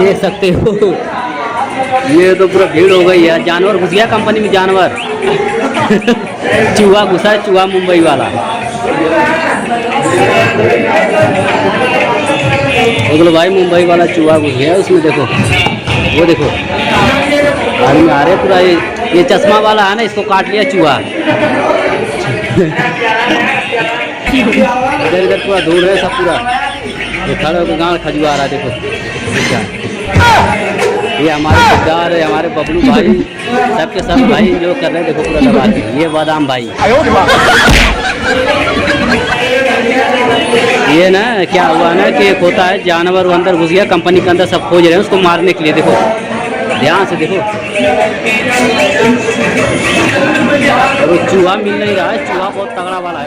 देख सकते हो ये तो पूरा भीड़ हो गई है। जानवर घुस गया कंपनी में, जानवर चूहा घुसा है, चूहा मुंबई वाला। बोलो भाई मुंबई वाला चूहा घुस गया उसमें, देखो वो देखो आदमी आ रहे पूरा। ये चश्मा वाला है ना, इसको काट लिया चूहा। इधर इधर पूरा दूर है सब पूरा। ये खड़े होकर गाँव खजुआ रहा है, देखो ये हमारे सरदार है, हमारे बबलू भाई, सबके सब भाई जो कर रहे हैं, देखो पूरा दबा के। ये बादाम भाई, ये ना क्या हुआ ना कि एक होता है जानवर वो अंदर घुस गया कंपनी के अंदर, सब खोज रहे हैं उसको मारने के लिए। देखो ध्यान से देखो, और चूहा मिल नहीं रहा है, चूहा बहुत तगड़ा वाला है।